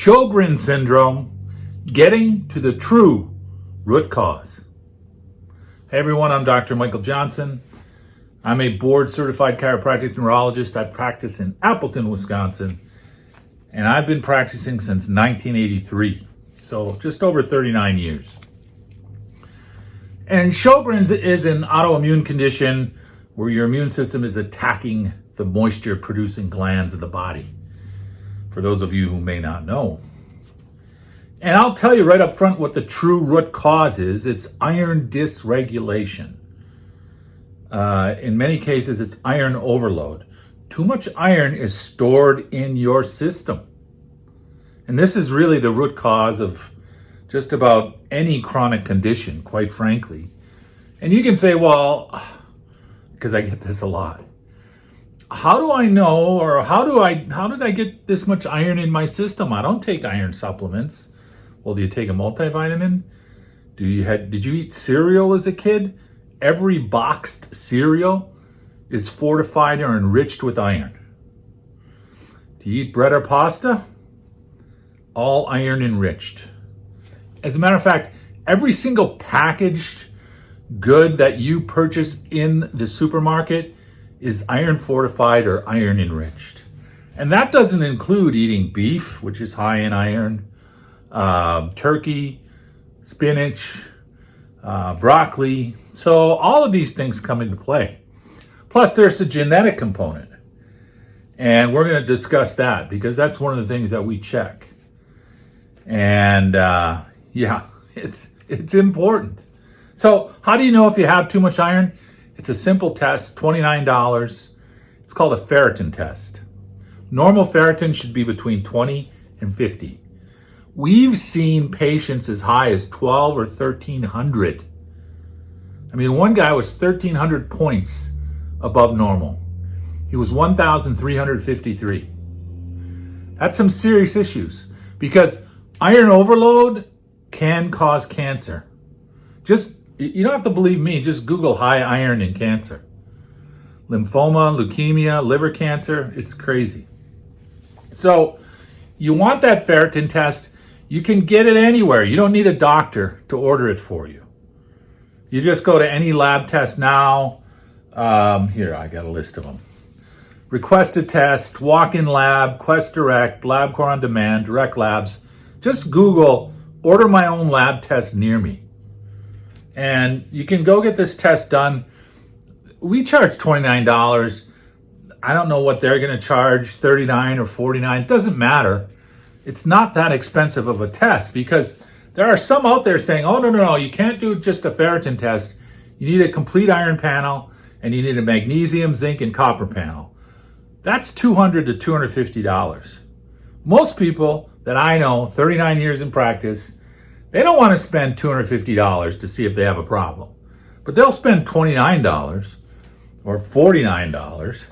Sjogrens syndrome, getting to the true root cause. Hey everyone, I'm Dr. Michael Johnson. I'm a board certified chiropractic neurologist. I practice in Appleton, Wisconsin, and I've been practicing since 1983, so just over 39 years. And Sjogrens is an autoimmune condition where your immune system is attacking the moisture-producing glands of the body, for those of you who may not know. And I'll tell you right up front what the true root cause is. It's iron dysregulation. In many cases, it's iron overload. Too much iron is stored in your system. And this is really the root cause of just about any chronic condition, quite frankly. And you can say, well, because I get this a lot, how do I know, or how did I get this much iron in my system? I don't take iron supplements. Well, do you take a multivitamin? Did you eat cereal as a kid? Every boxed cereal is fortified or enriched with iron. Do you eat bread or pasta? All iron enriched. As a matter of fact, every single packaged good that you purchase in the supermarket is iron fortified or iron enriched. And that doesn't include eating beef, which is high in iron, turkey, spinach, broccoli. So all of these things come into play. Plus there's the genetic component. And we're going to discuss that because that's one of the things that we check. And it's important. So how do you know if you have too much iron? It's a simple test, $29. It's called a ferritin test. Normal ferritin should be between 20 and 50. We've seen patients as high as 12 or 1300. I mean, one guy was 1300 points above normal. He was 1,353. That's some serious issues because iron overload can cause cancer. You don't have to believe me, just Google high iron in cancer. Lymphoma, leukemia, liver cancer, it's crazy. So you want that ferritin test. You can get it anywhere. You don't need a doctor to order it for you. You just go to any lab test now. Here, I got a list of them. Request a test, walk-in lab, Quest Direct, LabCorp on Demand, Direct Labs. Just Google, order my own lab test near me. And you can go get this test done. We charge $29. I don't know what they're going to charge, $39 or $49. It doesn't matter. It's not that expensive of a test because there are some out there saying, oh, no, you can't do just a ferritin test. You need a complete iron panel and you need a magnesium, zinc, and copper panel. That's $200 to $250. Most people that I know, 39 years in practice, they don't want to spend $250 to see if they have a problem. But they'll spend $29 or $49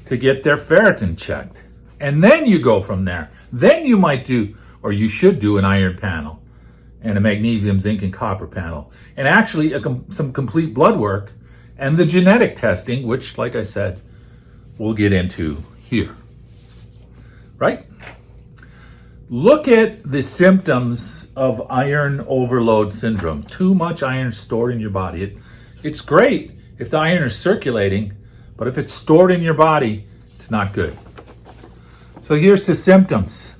to get their ferritin checked. And then you go from there. Then you might do, or you should do, an iron panel and a magnesium, zinc, and copper panel. And actually some complete blood work and the genetic testing, which, like I said, we'll get into here. Right? Look at the symptoms of iron overload syndrome. Too much iron stored in your body. It's great if the iron is circulating, but if it's stored in your body, it's not good. So here's the symptoms.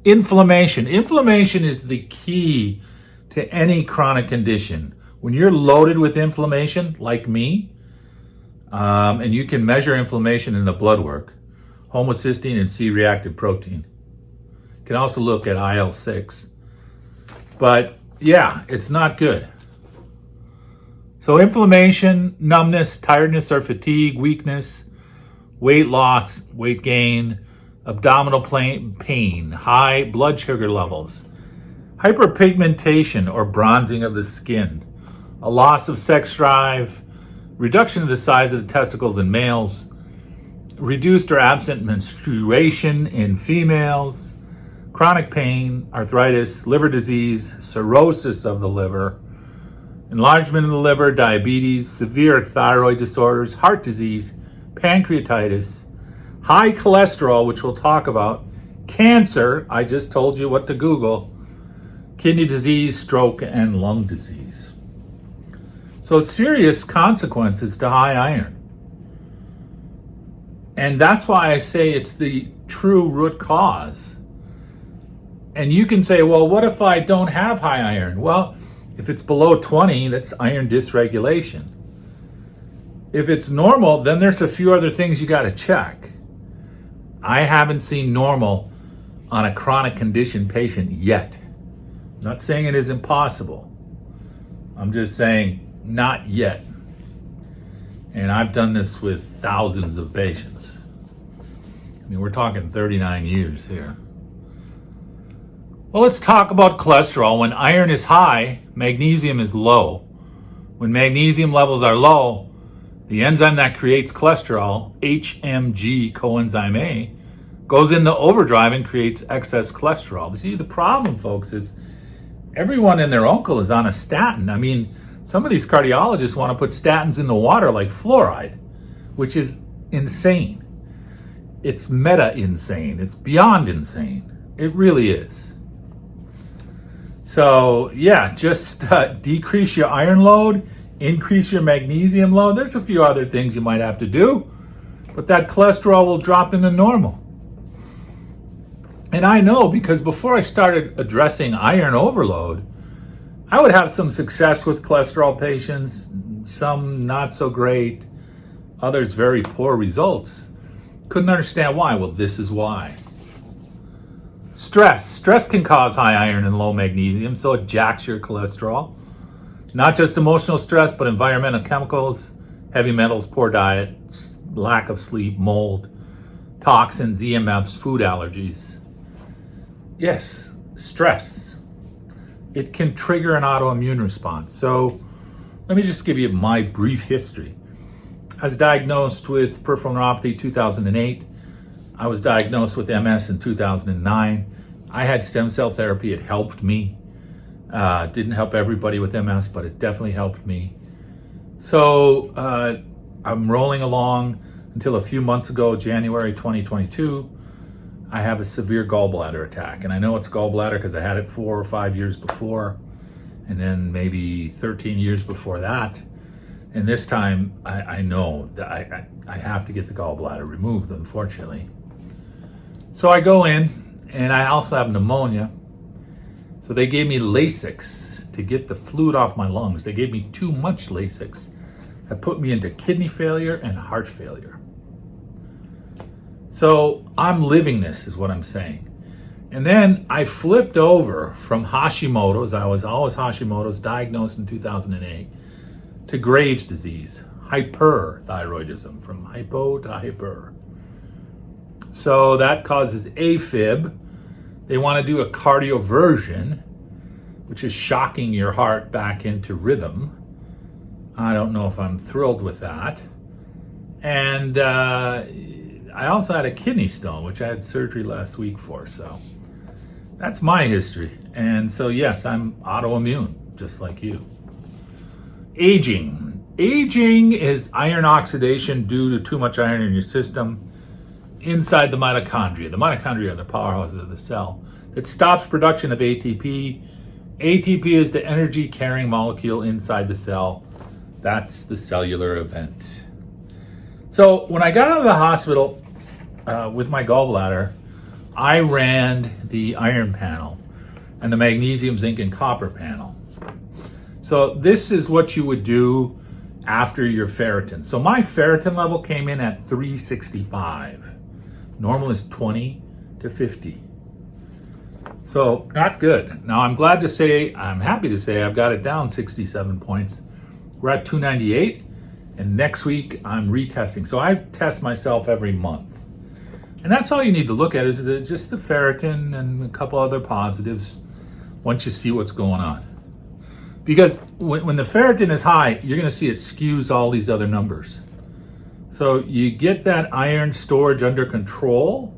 Inflammation. Inflammation is the key to any chronic condition. When you're loaded with inflammation, like me, and you can measure inflammation in the blood work, homocysteine and C-reactive protein. You can also look at IL-6. But yeah, it's not good. So inflammation, numbness, tiredness or fatigue, weakness, weight loss, weight gain, abdominal pain, high blood sugar levels, hyperpigmentation or bronzing of the skin, a loss of sex drive, reduction of the size of the testicles in males, reduced or absent menstruation in females, chronic pain, arthritis, liver disease, cirrhosis of the liver, enlargement of the liver, diabetes, severe thyroid disorders, heart disease, pancreatitis, high cholesterol, which we'll talk about, cancer, I just told you what to Google, kidney disease, stroke, and lung disease. So serious consequences to high iron. And that's why I say it's the true root cause. And you can say, well, what if I don't have high iron? Well, if it's below 20, that's iron dysregulation. If it's normal, then there's a few other things you got to check. I haven't seen normal on a chronic condition patient yet. I'm not saying it isn't possible. I'm just saying not yet. And I've done this with thousands of patients. I mean, we're talking 39 years here. Well, let's talk about cholesterol. When iron is high, magnesium is low. When magnesium levels are low, the enzyme that creates cholesterol, HMG coenzyme A, goes into overdrive and creates excess cholesterol. See, the problem, folks, is everyone and their uncle is on a statin. I mean, some of these cardiologists want to put statins in the water like fluoride, which is insane. It's meta-insane. It's beyond insane. It really is. So, yeah, just decrease your iron load, increase your magnesium load. There's a few other things you might have to do, but that cholesterol will drop into normal. And I know because before I started addressing iron overload, I would have some success with cholesterol patients, some not so great, others very poor results. Couldn't understand why. Well, this is why. Stress can cause high iron and low magnesium, so it jacks your cholesterol. Not just emotional stress, but environmental chemicals, heavy metals, poor diet, lack of sleep, mold, toxins, EMFs, food allergies. Yes, stress. It can trigger an autoimmune response. So let me just give you my brief history. I was diagnosed with peripheral neuropathy 2008. I was diagnosed with MS in 2009. I had stem cell therapy. It helped me. Didn't help everybody with MS, but it definitely helped me. So I'm rolling along until a few months ago, January 2022, I have a severe gallbladder attack. And I know it's gallbladder because I had it 4 or 5 years before, and then maybe 13 years before that. And this time, I know that I have to get the gallbladder removed, unfortunately. So I go in, and I also have pneumonia. So they gave me Lasix to get the fluid off my lungs. They gave me too much Lasix. That put me into kidney failure and heart failure. So I'm living this, is what I'm saying. And then I flipped over from Hashimoto's. I was always Hashimoto's, diagnosed in 2008, to Graves' disease, hyperthyroidism, from hypo to hyper. So that causes AFib. They want to do a cardioversion, which is shocking your heart back into rhythm. I don't know if I'm thrilled with that. And I also had a kidney stone, which I had surgery last week for. So that's my history. And so, yes, I'm autoimmune, just like you. Aging. Aging is iron oxidation due to too much iron in your system inside the mitochondria. The mitochondria are the powerhouses of the cell. It stops production of ATP. ATP is the energy carrying molecule inside the cell. That's the cellular event. So when I got out of the hospital with my gallbladder, I ran the iron panel and the magnesium, zinc, and copper panel. So this is what you would do after your ferritin. So my ferritin level came in at 365. Normal is 20 to 50. So not good. Now I'm happy to say I've got it down 67 points. We're at 298, and next week I'm retesting. So I test myself every month. And that's all you need to look at is just the ferritin and a couple other positives once you see what's going on. Because when the ferritin is high, you're going to see it skews all these other numbers. So you get that iron storage under control,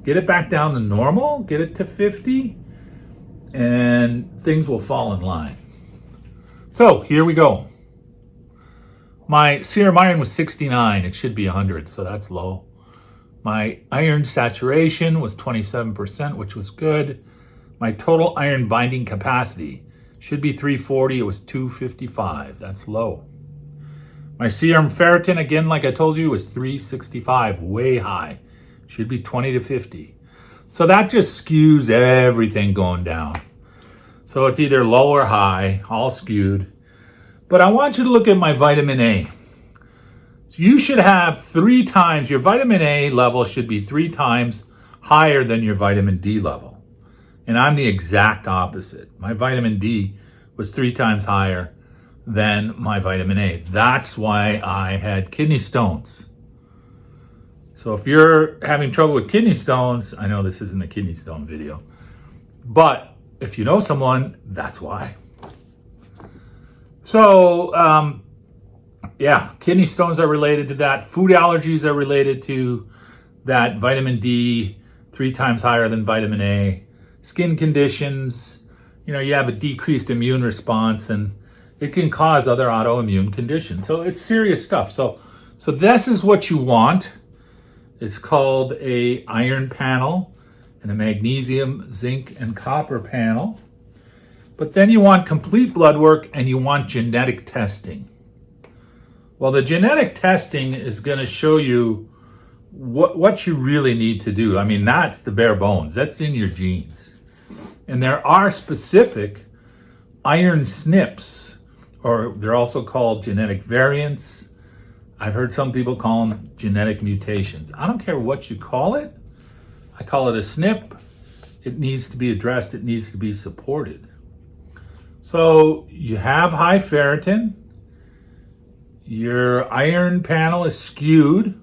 get it back down to normal, get it to 50, and things will fall in line. So here we go. My serum iron was 69. It should be 100, so that's low. My iron saturation was 27%, which was good. My total iron binding capacity should be 340. It was 255. That's low. My serum ferritin, again, like I told you, was 365, way high. Should be 20 to 50. So that just skews everything going down. So it's either low or high, all skewed. But I want you to look at my vitamin A. So you should have 3 times, your vitamin A level should be 3 times higher than your vitamin D level. And I'm the exact opposite. My vitamin D was 3 times higher than my vitamin A. That's why I had kidney stones. So if you're having trouble with kidney stones, I know this isn't a kidney stone video, but if you know someone, that's why. So, yeah, kidney stones are related to that. Food allergies are related to that. Vitamin D, 3 times higher than vitamin A. Skin conditions, you have a decreased immune response, and it can cause other autoimmune conditions. So it's serious stuff. So this is what you want. It's called a iron panel and a magnesium, zinc, and copper panel. But then you want complete blood work and you want genetic testing. Well, the genetic testing is going to show you what you really need to do. I mean, that's the bare bones. That's in your genes. And there are specific iron SNPs, or they're also called genetic variants. I've heard some people call them genetic mutations. I don't care what you call it. I call it a SNP. It needs to be addressed. It needs to be supported. So you have high ferritin. Your iron panel is skewed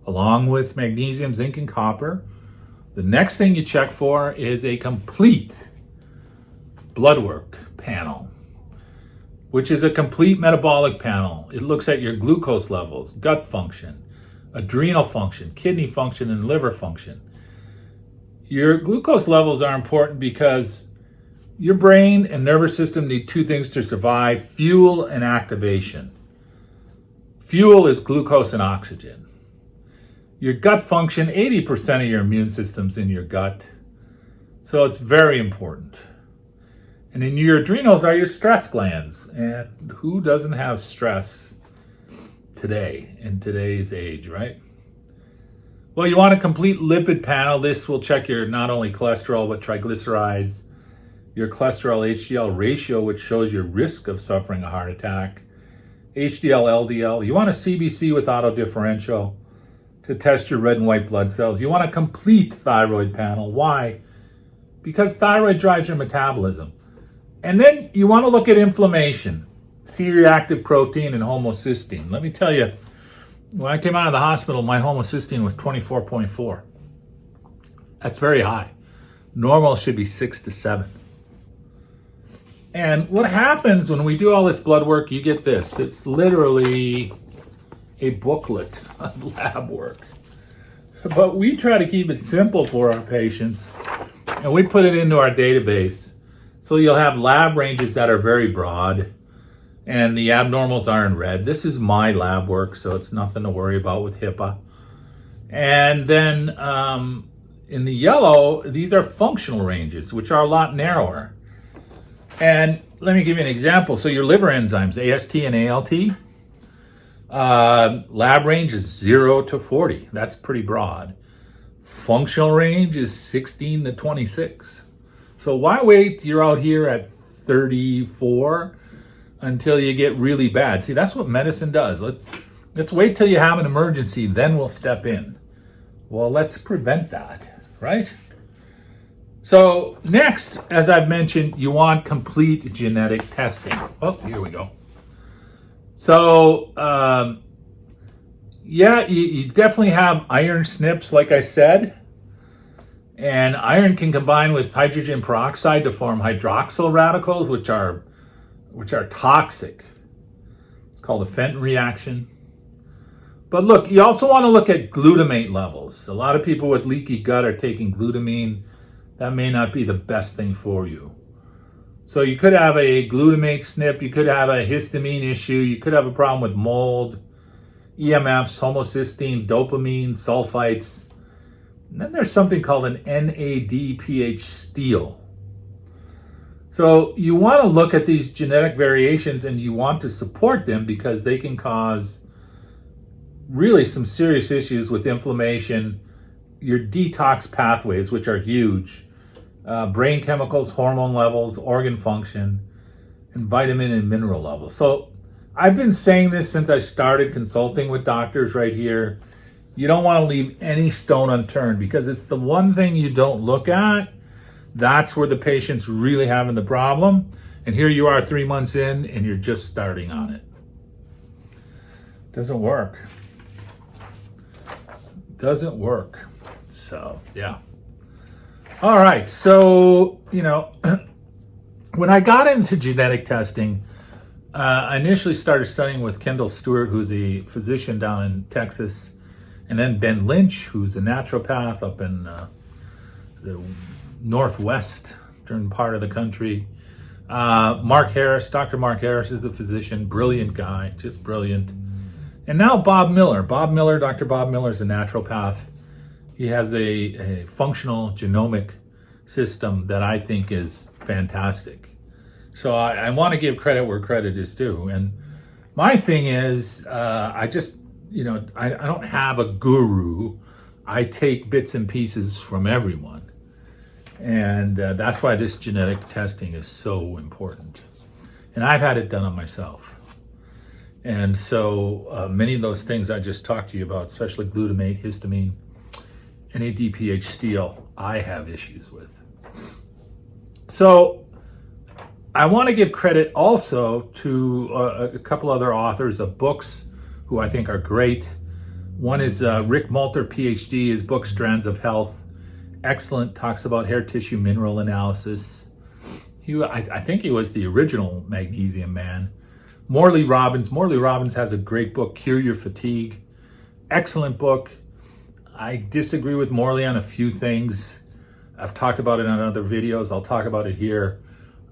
along with magnesium, zinc, and copper. The next thing you check for is a complete blood work panel, which is a complete metabolic panel. It looks at your glucose levels, gut function, adrenal function, kidney function, and liver function. Your glucose levels are important because your brain and nervous system need 2 things to survive: fuel and activation. Fuel is glucose and oxygen. Your gut function, 80% of your immune system's in your gut. So it's very important. And in your adrenals are your stress glands. And who doesn't have stress today, in today's age, right? Well, you want a complete lipid panel. This will check your not only cholesterol, but triglycerides, your cholesterol HDL ratio, which shows your risk of suffering a heart attack, HDL, LDL. You want a CBC with autodifferential to test your red and white blood cells. You want a complete thyroid panel. Why? Because thyroid drives your metabolism. And then you want to look at inflammation, C-reactive protein, and homocysteine. Let me tell you, when I came out of the hospital, my homocysteine was 24.4. That's very high. Normal should be 6 to 7. And what happens when we do all this blood work, you get this. It's literally a booklet of lab work. But we try to keep it simple for our patients, and we put it into our database. So you'll have lab ranges that are very broad, and the abnormals are in red. This is my lab work, so it's nothing to worry about with HIPAA. And then in the yellow, these are functional ranges, which are a lot narrower. And let me give you an example. So your liver enzymes, AST and ALT, lab range is 0 to 40. That's pretty broad. Functional range is 16 to 26. So why wait till you're out here at 34 until you get really bad? See, that's what medicine does. Let's wait till you have an emergency, then we'll step in. Well, let's prevent that, right? So next, as I've mentioned, you want complete genetic testing. Oh, here we go. So, yeah, you definitely have iron SNPs, like I said. And iron can combine with hydrogen peroxide to form hydroxyl radicals, which are toxic. It's called a Fenton reaction. But look, you also want to look at glutamate levels. A lot of people with leaky gut are taking glutamine. That may not be the best thing for you. So you could have a glutamate SNP, you could have a histamine issue, you could have a problem with mold, EMFs, homocysteine, dopamine, sulfites. And then there's something called an NADPH steal. So you want to look at these genetic variations and you want to support them because they can cause really some serious issues with inflammation, your detox pathways, which are huge, brain chemicals, hormone levels, organ function, and vitamin and mineral levels. So I've been saying this since I started consulting with doctors right here. You don't want to leave any stone unturned because it's the one thing you don't look at. That's where the patient's really having the problem. And here you are 3 months in and you're just starting on it. Doesn't work. Doesn't work. So, yeah. All right. So, when I got into genetic testing, I initially started studying with Kendall Stewart, who's a physician down in Texas, and then Ben Lynch, who's a naturopath up in the Northwest part of the country. Mark Harris, Dr. Mark Harris is a physician, brilliant guy, just brilliant. And now Bob Miller. Dr. Bob Miller is a naturopath. He has a functional genomic system that I think is fantastic. So I want to give credit where credit is due. And my thing is, I don't have a guru. I take bits and pieces from everyone. And that's why this genetic testing is so important. And I've had it done on myself. And so many of those things I just talked to you about, especially glutamate, histamine, NADPH steal, I have issues with. So I want to give credit also to a couple other authors of books who I think are great. One is Rick Moulter, PhD. His book, Strands of Health. Excellent, talks about hair tissue mineral analysis. I think he was the original magnesium man. Morley Robbins has a great book, Cure Your Fatigue. Excellent book. I disagree with Morley on a few things. I've talked about it on other videos. I'll talk about it here.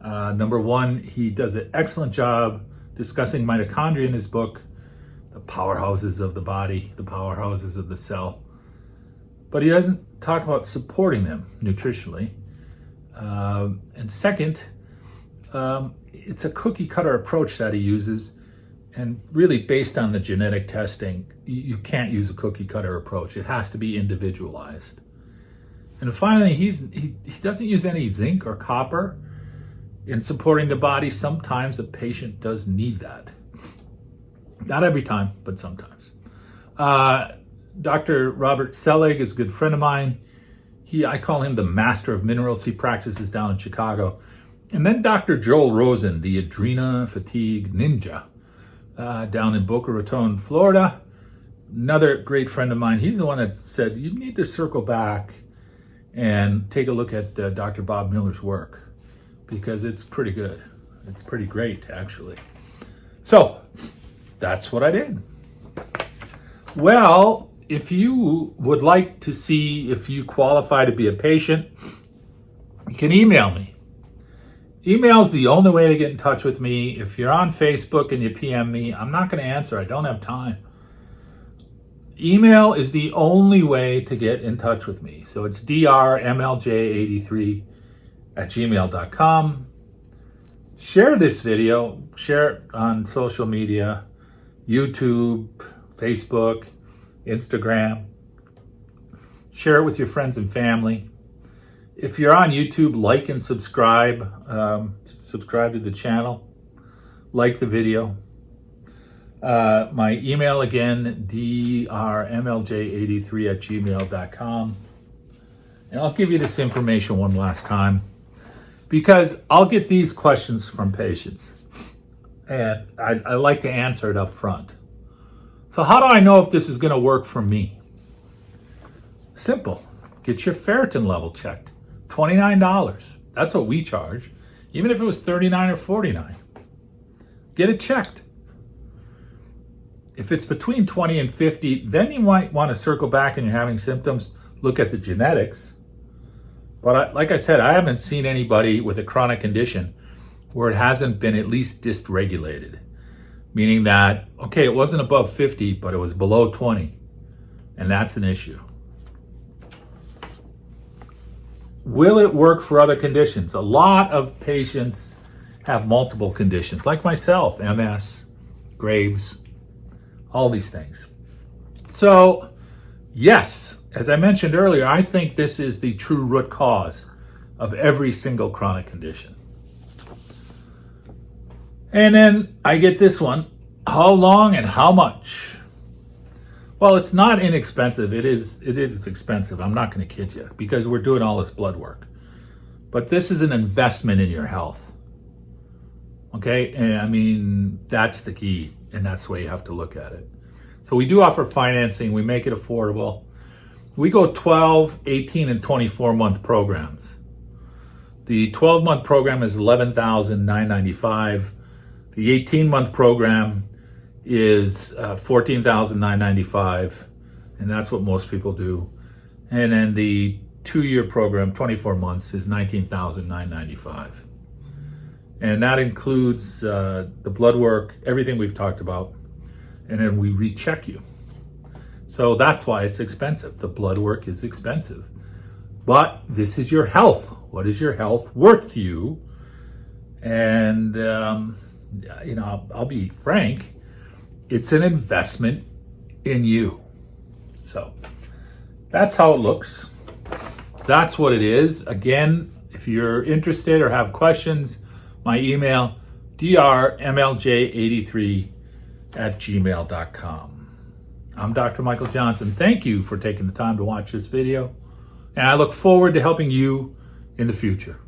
Number one, he does an excellent job discussing mitochondria in his book, the powerhouses of the body, the powerhouses of the cell. But he doesn't talk about supporting them nutritionally. And second, it's a cookie cutter approach that he uses, and really based on the genetic testing, you can't use a cookie cutter approach. It has to be individualized. And finally, he doesn't use any zinc or copper in supporting the body. Sometimes a patient does need that. Not every time, but sometimes. Dr. Robert Selig is a good friend of mine. I call him the master of minerals. He practices down in Chicago. And then Dr. Joel Rosen, the Adrena Fatigue Ninja, down in Boca Raton, Florida. Another great friend of mine. He's the one that said, you need to circle back and take a look at Dr. Bob Miller's work, because it's pretty good. It's pretty great, actually. So that's what I did. Well, if you would like to see if you qualify to be a patient, you can email me. Email is the only way to get in touch with me. If you're on Facebook and you PM me, I'm not going to answer. I don't have time. Email is the only way to get in touch with me. So it's drmlj83@gmail.com. Share this video. Share it on social media, YouTube, Facebook, Instagram. Share it with your friends and family. If you're on YouTube, like and subscribe. Subscribe to the channel. Like the video. My email again, drmlj83@gmail.com. And I'll give you this information one last time, because I'll get these questions from patients. And I like to answer it up front. So how do I know if this is going to work for me? Simple. Get your ferritin level checked. $29. That's what we charge. Even if it was $39 or $49. Get it checked. If it's between 20 and 50, then you might want to circle back and you're having symptoms, look at the genetics. But like I said, I haven't seen anybody with a chronic condition where it hasn't been at least dysregulated. Meaning that, okay, it wasn't above 50, but it was below 20. And that's an issue. will it work for other conditions? A lot of patients have multiple conditions, like myself, MS, Graves, all these things. So, yes, as I mentioned earlier, I think this is the true root cause of every single chronic condition. And then I get this one, how long and how much? Well, it's not inexpensive. It is expensive. I'm not going to kid you, because we're doing all this blood work. But this is an investment in your health. Okay? And I mean, that's the key, and that's the way you have to look at it. So we do offer financing. We make it affordable. We go 12, 18, and 24-month programs. The 12-month program is $11,995. The 18-month program is $14,995, and that's what most people do. And then the 2-year program, 24 months, is $19,995. And that includes the blood work, everything we've talked about, and then we recheck you. So that's why it's expensive. The blood work is expensive. But this is your health. What is your health worth to you? And, I'll be frank, it's an investment in you. So that's how it looks. That's what it is. Again, if you're interested or have questions, my email, drmlj83@gmail.com. I'm Dr. Michael Johnson. Thank you for taking the time to watch this video, and I look forward to helping you in the future.